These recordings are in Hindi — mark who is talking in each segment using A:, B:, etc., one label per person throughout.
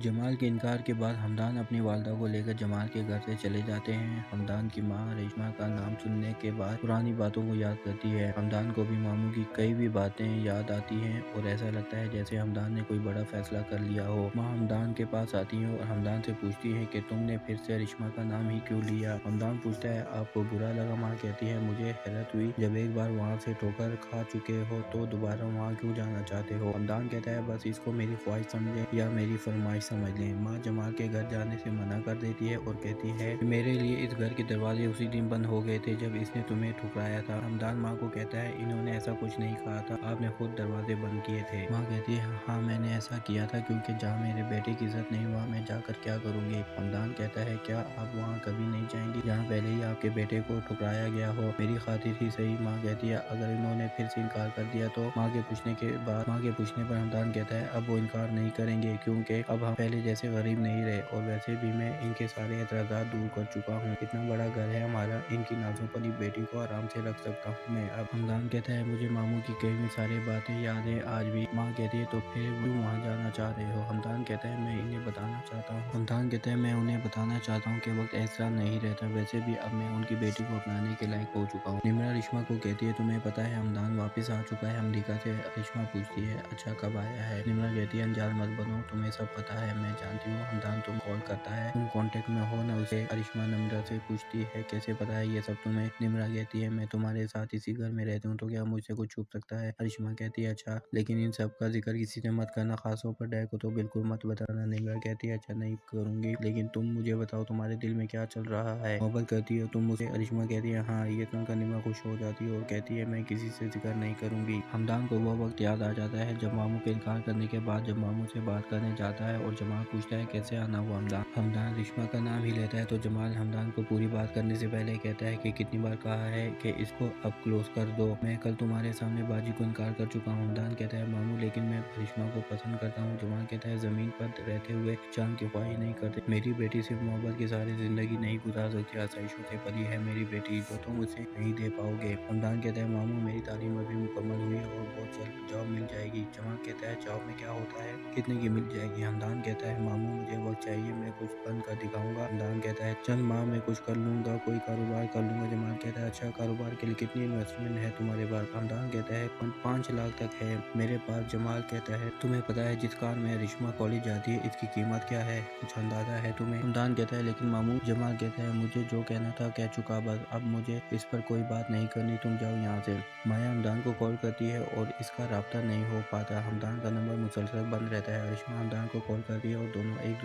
A: जमाल के इनकार के बाद हमदान अपनी वालदा को लेकर जमाल के घर से चले जाते हैं। हमदान की माँ रेशमा का नाम सुनने के बाद पुरानी बातों को याद करती है। हमदान को भी मामू की कई भी बातें याद आती हैं और ऐसा लगता है जैसे हमदान ने कोई बड़ा फैसला कर लिया हो। माँ हमदान के पास आती है और हमदान से पूछती है कि तुमने फिर से रेशमा का नाम ही क्यों लिया। हमदान पूछता है आपको बुरा लगा। माँ कहती है मुझे हैरत हुई, जब एक बार वहाँ से ठोकर खा चुके हो तो दोबारा वहाँ क्यों जाना चाहते हो। हमदान कहता है बस इसको मेरी ख्वाहिश समझे या मेरी फरमाइश समझ लें। माँ जमाल के घर जाने से मना कर देती है और कहती है मेरे लिए इस घर के दरवाजे उसी दिन बंद हो गए थे जब इसने तुम्हें ठुकराया था। हमदान माँ को कहता है इन्होंने ऐसा कुछ नहीं कहा था, आपने खुद दरवाजे बंद किए थे। माँ कहती है हाँ मैंने ऐसा किया था क्योंकि जहाँ मेरे बेटे की इज्जत नहीं वहाँ मैं जाकर क्या करूँगी। हमदान कहता है क्या आप वहाँ कभी नहीं जाएंगी जहाँ पहले ही आपके बेटे को ठुकराया गया हो, मेरी खातिर ही सही। माँ कहती है अगर इन्होंने फिर से इनकार कर दिया तो। माँ के पूछने पर हमदान कहता है अब वो इनकार नहीं करेंगे क्योंकि अब हम पहले जैसे गरीब नहीं रहे और वैसे भी मैं इनके सारे एतराज़ात दूर कर चुका हूँ। इतना बड़ा घर है हमारा, इनकी नाजों पली बेटी को आराम से रख सकता हूँ मैं। अब हमदान कहता है मुझे मामू की कई भी सारी बातें याद है आज भी। माँ कहती है तो फिर क्यों वहाँ जाना चाह रहे हो। हमदान कहता है मैं इन्हें बताना चाहता हूँ। हमदान कहता है मैं उन्हें बताना चाहता हूँ कि वक्त ऐसा नहीं रहता, वैसे भी अब मैं उनकी बेटी को अपनाने के लायक हो चुका हूँ। निम्रा रिश्मा को कहती है तुम्हें पता है हमदान वापस आ चुका है अमेरिका से। रिश्मा पूछती है अच्छा कब आया है। निम्रा कहती है अनजान मत बनो, तुम्हें सब पता है, मैं जानती हूँ। हमदान तुम कॉल करता है, तुम कांटेक्ट में हो ना उसे। रिश्मा निम्रा से पूछती है कैसे पता है ये सब तुम्हें। निम्रा कहती है मैं तुम्हारे साथ इसी घर में रहती हूँ तो क्या मुझसे कुछ छुप सकता है। रिश्मा कहती है अच्छा लेकिन इन सब का जिक्र किसी से मत करना, खासतौर पर डैड को तो बिल्कुल मत बताना। निम्रा कहती है अच्छा नहीं करूंगी, लेकिन तुम मुझे बताओ तुम्हारे दिल में क्या चल रहा है, मोहब्बत करती हो तुम मुझे। रिश्मा कहती है हाँ। ये सुनकर निम्रा खुश हो जाती है और कहती है मैं किसी से जिक्र नहीं करूंगी। हमदान को वो वक्त याद आ जाता है जब मामू के इनकार करने के बाद जब मामू से बात करने जाता है और जमाल पूछता है कैसे आना हुआ। हमदान रिश्मा का नाम ही लेता है तो जमाल हमदान को पूरी बात करने से पहले कहता है कि कितनी बार कहा है कि इसको अब क्लोज कर दो, मैं कल तुम्हारे सामने बाजी को इनकार कर चुका हूँ। हमदान कहता है मामू लेकिन मैं रिश्मा को पसंद करता हूँ। जमाल कहता है जमीन पर रहते हुए चांद की ख्वाहिश नहीं करते, मेरी बेटी सिर्फ मोहब्बत की सारी जिंदगी नहीं गुजार सकती, आसाइशों से पली है मेरी बेटी जो तुम उसे नहीं दे पाओगे। हमदान कहता है मामू मेरी तालीम अभी मुकम्मल हुई है और बहुत जल्द जॉब मिल जाएगी। जमाल कहता है जॉब में क्या होता है, कितने की मिल जाएगी। हमदान कहता है मामू मुझे वक्त चाहिए, मैं कुछ बंद कर दिखाऊंगा। हमदान कहता है चंद माह में कुछ कर लूंगा, कोई कारोबार कर लूंगा। जमाल कहता है अच्छा कारोबार के लिए कितनी इन्वेस्टमेंट है तुम्हारे पास। हमदान कहता है 5 लाख तक है मेरे पास। जमाल कहता है तुम्हें पता है जिस कार में रिश्मा कॉलेज जाती है इसकी कीमत क्या है, कुछ अंदाजा है तुम्हें। हमदान कहता है लेकिन मामू। जमाल कहता है मुझे जो कहना था कह चुका, बस अब मुझे इस पर कोई बात नहीं करनी, तुम जाओ यहाँ से। माया हमदान को कॉल करती है और इसका राब्ता नहीं हो पाता। हमदान का नंबर मुसलसल बंद रहता है। रिश्मा हमदान को कॉल करती है और दोनों एक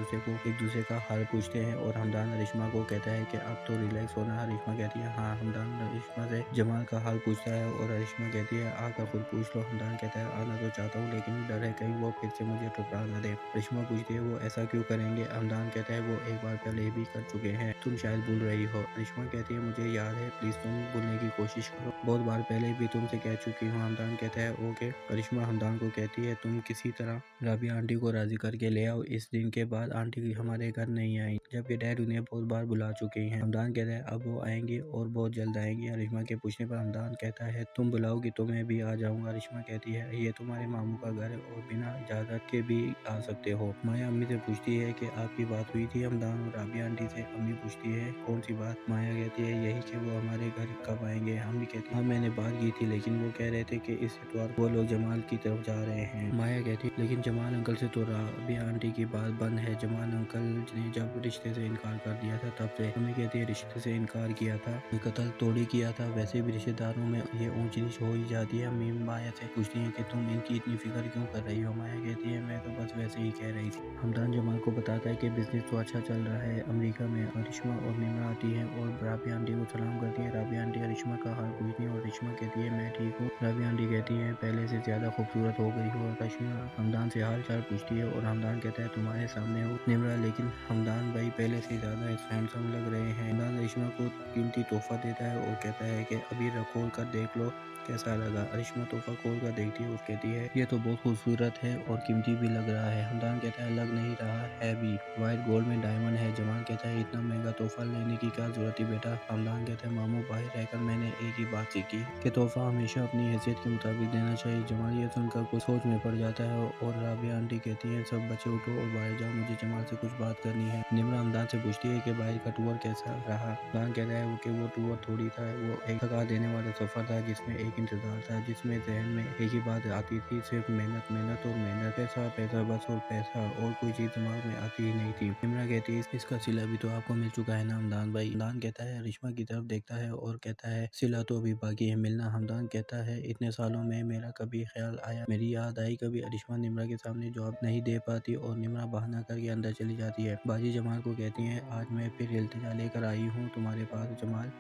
A: दूसरे का हाल पूछते हैं और हमदान रिश्मा को कहता है कि अब तो रिलैक्स होना। रिश्मा कहती है हाँ। हमदान रिश्मा से जमाल का हाल पूछता है और रिश्मा कहती है आकर खुद पूछ लो। हमदान कहता है आना तो चाहता हूँ लेकिन डर है कहीं वो फिर से मुझे ठुकरा ना दे। रिश्मा पूछती है वो ऐसा क्यों करेंगे। हमदान कहता है वो एक बार पहले भी कर चुके हैं, तुम शायद भूल रही हो। रिश्मा कहती है मुझे याद है, प्लीज तुम भूलने की कोशिश करो, बहुत बार पहले भी तुमसे कह चुकी हूँ। हमदान कहता है ओके। रिश्मा हमदान को कहती है तुम किसी तरह राबिया आंटी को राजी करके ले आओ। इस दिन के बाद आंटी हमारे घर नहीं आई, जबकि डैड उन्हें बहुत बार बुला चुके हैं। हमदान कहता है अब वो आएंगे और बहुत जल्द आएंगे। रिश्मा के पूछने पर हमदान कहता है तुम बुलाओगी तो मैं भी आ जाऊंगा। रिश्मा कहती है ये तुम्हारे मामू का घर है और बिना इजाजत के भी आ सकते हो। माया अम्मी से पूछती है कि आपकी बात हुई थी हमदान और राबिया आंटी से। अम्मी पूछती है कौन सी बात। माया कहती है यही कि वो हमारे घर कब आएंगे। अम्मी कहती है हाँ मैंने बात की थी लेकिन वो कह रहे थे कि इस इतवार वो लोग जमाल की तरफ जा रहे हैं। माया कहती है लेकिन जमाल अंकल से तो राबिया आंटी की बात बंद है, जमाल अंकल ने जब रिश्ते से इनकार कर दिया था तब से। अम्मी कहती है रिश्ते से इनकार किया था, कत्ल तोड़ी किया था, वैसे भी रिश्तेदारों में ये ऊंच नीच हो ही जाती है। अम्मी माया से पूछती है कि तुम इनकी इतनी फिक्र क्यों कर रही हो। माया कहती है मैं तो बस वैसे ही कह रही थी। हमदान जमाल को बताता है कि बिजनेस तो अच्छा चल रहा है अमेरिका में। और रिश्मा और निम्रा आती है और राबिया आंटी को सलाम करती है। राबिया आंटी रिश्मा का हाल पूछती है और रिश्मा कहती है मैं ठीक हूँ। राबिया आंटी कहती है पहले से ज्यादा खूबसूरत हो गई हो। रिश्मा हमदान से हाल चाल पूछती है और हमदान कहता है तुम्हारे सामने हो निम्रा, लेकिन हमदान भाई पहले से ज्यादा हैंडसम लग रहे हैं। हमदान अरिश्मा को कीमती तोहफा देता है और कहता है कि अभी खोल कर देख लो कैसा लगा। अरिश्मा तोहफा खोल कर देखती है और कहती है ये तो बहुत खूबसूरत है और कीमती भी लग रहा है। हमदान कहता है लग नहीं रहा है भी, व्हाइट गोल्ड में डायमंड है। जमाल कहता है इतना महंगा तोहफा लेने की क्या जरूरत थी बेटा। हमदान कहता है मामू बाहर रहकर मैंने एक ही बात सीखी कि तोहफा हमेशा अपनी हैसियत के मुताबिक देना चाहिए। जमाल ये सुनकर कुछ सोच में पड़ जाता है और राबिया आंटी कहती है सब बच्चे उठो और बाहर जाओ, मुझे जमाल से कुछ बात करनी है। निम्रा हमदान से पूछती है कि बाहर का टूर कैसा रहा। हमदान कहता है कि वो टूर थोड़ी था, वो एक थका देने वाला सफर था जिसमें एक इंतजार था, जिसमें जहन में एक ही बात आती थी, सिर्फ मेहनत मेहनत और मेहनत, पैसा पैसा बस और पैसा, और कोई चीज दिमाग में आती ही नहीं थी। निम्रा कहती है इसका सिला भी तो आपको मिल चुका है ना हमदान भाई। हमदान कहता है अरिश्मा की तरफ देखता है और कहता है सिला तो अभी बाकी है मिलना। हमदान कहता है इतने सालों में मेरा कभी ख्याल आया, मेरी याद आई कभी। अरिश्मा निम्रा के सामने जवाब नहीं दे पाती और निम्रा बहाना करके अंदर चली जाती है। बाजी जमाल को कहती है आज मैं फिर इल्तिजा लेकर आई हूँ तुम्हारे पास।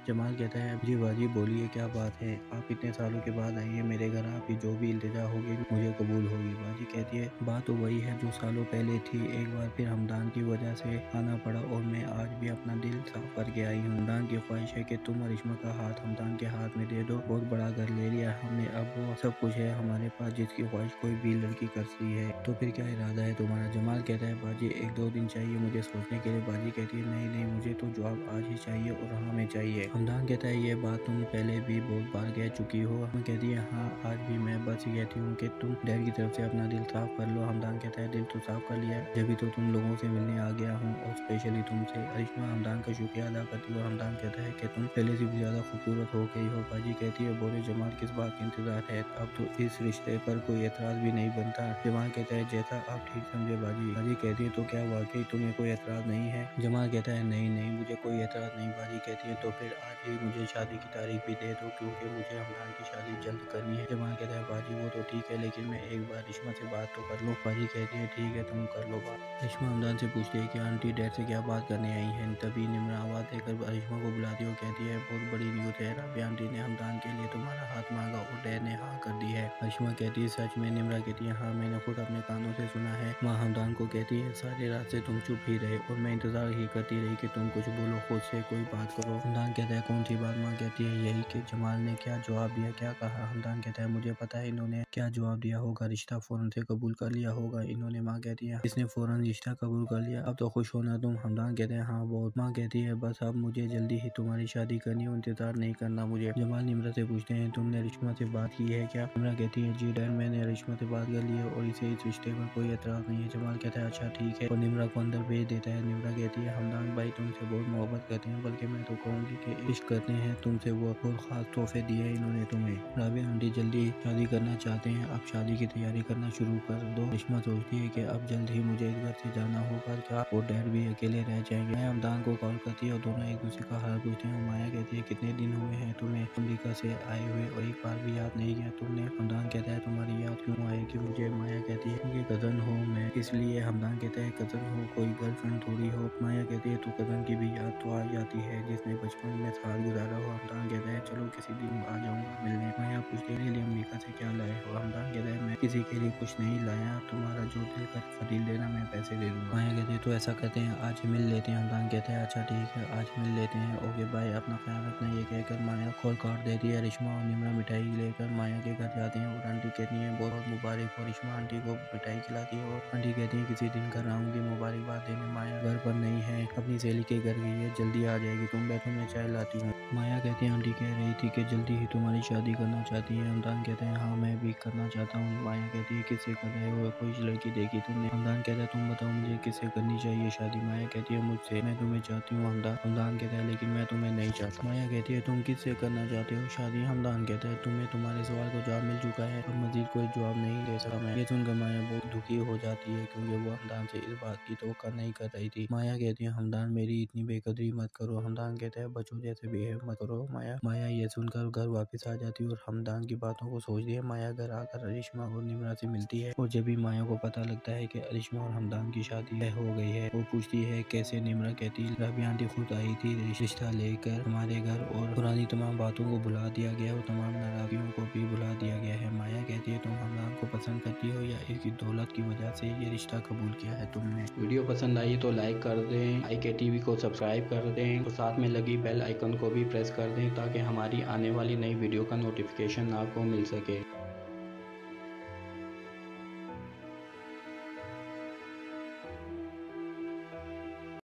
A: जमाल कहता है जी बाजी बोलिए क्या बात है, आप इतने सालों के बाद आई है मेरे घर, आपकी जो भी इल्तिजा होगी मुझे कबूल होगी। बाजी कहती है बात तो वही है जो सालों पहले थी, एक बार फिर हमदान की वजह से आना पड़ा और मैं आज भी अपना दिल साफ करके आई हूँ। हमदान की ख्वाहिश है कि तुम अरिश्मा का हाथ हमदान के हाथ में दे दो, बहुत बड़ा घर ले लिया हमने, अब वो सब कुछ है हमारे पास जिसकी ख्वाहिश कोई भी लड़की करती है, तो फिर क्या इरादा है तुम्हारा। जमाल कहता है बाजी एक दो दिन चाहिए मुझे सोचने के लिए। बाजी कहती है नहीं नहीं मुझे तो जवाब आज ही चाहिए और हाँ में चाहिए। हमदान कहता है ये बात तुम पहले भी बहुत बार कह चुकी हो। हम कहती है हाँ आज भी मैं बस कहती हूँ कि तुम डैड की तरफ से अपना दिल साफ कर लो। हमदान कहता है दिल तो साफ कर लिया, जब भी तो तुम लोगों से मिलने आ गया हूँ और स्पेशली तुमसे। अरिश्मा हमदान का शुक्रिया अदा करती है और हमदान कहता है कि तुम पहले से भी ज्यादा खूबसूरत हो गई हो। बाजी कहती है बोले जमाल किस बात का इंतजार है, अब तो इस रिश्ते पर कोई एतराज भी नहीं बनता। जमाल कहता है जैसा आप ठीक समझे बाजी। बाजी कहती है तो क्या वाकई तुम्हें कोई एतराज नहीं है। जमाल कहता है नहीं नहीं मुझे कोई एतराज नहीं। बाजी कहती है तो फिर आज ही मुझे शादी की तारीख भी दे दो क्योंकि मुझे हमदान की शादी जल्द करनी है। जमाल कहता है बाजी वो तो ठीक है लेकिन मैं एक बार रिश्मा से बात तो कर लूँ। बाजी कहती है ठीक है तुम कर लो बात। रिश्मा हमदान से पूछती है कि आंटी डैड से क्या बात करने आई है। तभी निम्रा आवाज देकर रिश्मा को बुलाती है और कहती है बहुत बड़ी न्यूज़ है, राबिया आंटी ने हमदान के लिए तुम्हारा हाथ मांगा और डैड ने हाँ कर दी है। रिश्मा कहती है सच में। निम्रा कहती है हाँ मैंने खुद अपने कानों से सुना है। माँ हमदान को कहती है सारी रात से तुम चुप ही रहे और मैं इंतजार ही करती रही कि तुम कुछ बोलो, खुद से कोई बात करो। हमदान कहता है कौन सी बात। माँ कहती है यही कि जमाल ने क्या जवाब दिया, क्या कहा। हमदान कहता है मुझे पता है इन्होंने क्या जवाब दिया होगा, रिश्ता फौरन से कबूल कर लिया होगा इन्होंने। माँ कहती है इसने फौरन रिश्ता कबूल कर लिया, अब तो खुश होना तुम। हमदान कहते हैं हाँ बहुत। माँ कहती है बस अब मुझे जल्दी ही तुम्हारी शादी करनी है, इंतजार नहीं करना मुझे। जमाल निम्रा से पूछते हैं तुमने रिश्मा से बात की है क्या। निम्रा कहती है जी डैड मैंने रिश्मा से बात कर ली है और इसे इस रिश्ते पर कोई एतराज नहीं है। जमाल कहता है अच्छा ठीक है और निम्रा को अंदर भेज देता है। निम्रा कहती है हमदान भाई तुमसे बहुत मोहब्बत करते हैं, बल्कि मैं तो कहूँगी कि इश्क करते हैं तुमसे, वो बहुत खास तोहफे दिए इन्होंने तुम्हें। राबिया आंटी जल्दी शादी करना चाहते हैं, अब शादी की तैयारी करना शुरू कर दो। रिश्मा सोचती है कि अब जल्द ही मुझे इस घर से जाना होगा, क्या और डैड भी अकेले रह जाएंगे। मैं हमदान को कॉल करती है और दोनों एक दूसरे का हाल पूछते हैं। माया कहती है कितने दिन हुए हैं तुम्हें अमेरिका से आए हुए और एक बार भी याद नहीं किया तुमने। हमदान कहता है तुम्हारी याद क्यों आएगी मुझे। माया कहती है क्योंकि कजन हो मैं इसलिए। हमदान कहता है कजन हो कोई गर्लफ्रेंड थोड़ी हो। माया कहती है तो कजन की भी याद तो आ जाती है जिसने बचपन में साथ गुजारा हो। हमदान कहता है चलो किसी दिन आ जाऊंगा मिलने। माया पूछती है लिए अमेरिका से क्या लाए हो। हमदान कहता है मैं किसी के लिए कुछ नहीं लाया, तुम्हारा जो दिल कर खरीद लेना मैं पैसे दे दूंगा। माया कहती है तो ऐसा करते हैं आज मिल लेते हैं। हमदान कहता है अच्छा ठीक है आज मिल लेते हैं, ओके बाय, अपना ख्याल रखना। ये कहकर माया कॉल काट देती है। रिश्मा और निम्रा मिठाई लेकर माया के घर जाते हैं और आंटी कहती है बहुत मुबारक हो। रिश्मा आंटी को मिठाई खिलाती है और आंटी कहती है किसी दिन घर आऊंगी मुबारकबाद देने। माया घर पर नहीं है, अपनी सहेली के घर गई है, जल्दी आ जाएगी, तुम बैठो मैं चाय लाती हूँ। माया कहती है आंटी कह रही थी कि जल्दी ही तुम्हारी शादी करना चाहती है। हमदान कहते हैं हाँ मैं भी करना चाहता हूँ। माया कहती है किससे कर रहे हो, कोई लड़की देखी तुमने। हमदान कहता है तुम बताओ मुझे किससे करनी चाहिए शादी। माया कहती है मुझसे, मैं तुम्हें चाहती हूँ। हमदान कहता है लेकिन मैं तुम्हें नहीं चाहता। माया कहती है तुम किससे करना चाहते हो शादी। हमदान कहता है तुम्हें तुम्हारे सवाल का जवाब मिल चुका है, अब मजीद कोई जवाब नहीं दे सकता मैं। ये सुनकर माया बहुत दुखी हो जाती है क्योंकि वो हमदान से इस बात की तवक्को नहीं कर रही थी। माया कहती है हमदान मेरी इतनी बेकदरी मत करो। हमदान कहता है बच्चों जैसे बिहेव मत करो। माया ये सुनकर घर वापस आ जाती है और हमदान की बातों को सोचती है। माया घर आकर अरिश्मा और निम्रा से मिलती है और जब भी माया को पता लगता है कि अरिश्मा और हमदान की शादी तय हो गई है, वो पूछती है कैसे। निम्रा कहती है राबिया आंटी खुद आई थी रिश्ता लेकर हमारे घर और पुरानी तमाम बातों को भुला दिया गया और तमाम नाराजगियों को भी भुला दिया गया है। माया कहती है तुम हमदान को पसंद करती हो या इसकी दौलत की वजह से ये रिश्ता कबूल किया है तुमने। वीडियो पसंद आई तो लाइक कर दें, IK TV को सब्सक्राइब कर दें। करें और साथ में लगी बेल आइकन को भी प्रेस कर दें ताकि हमारी आने वाली नई वीडियो का नोटिफिकेशन आपको मिल सके।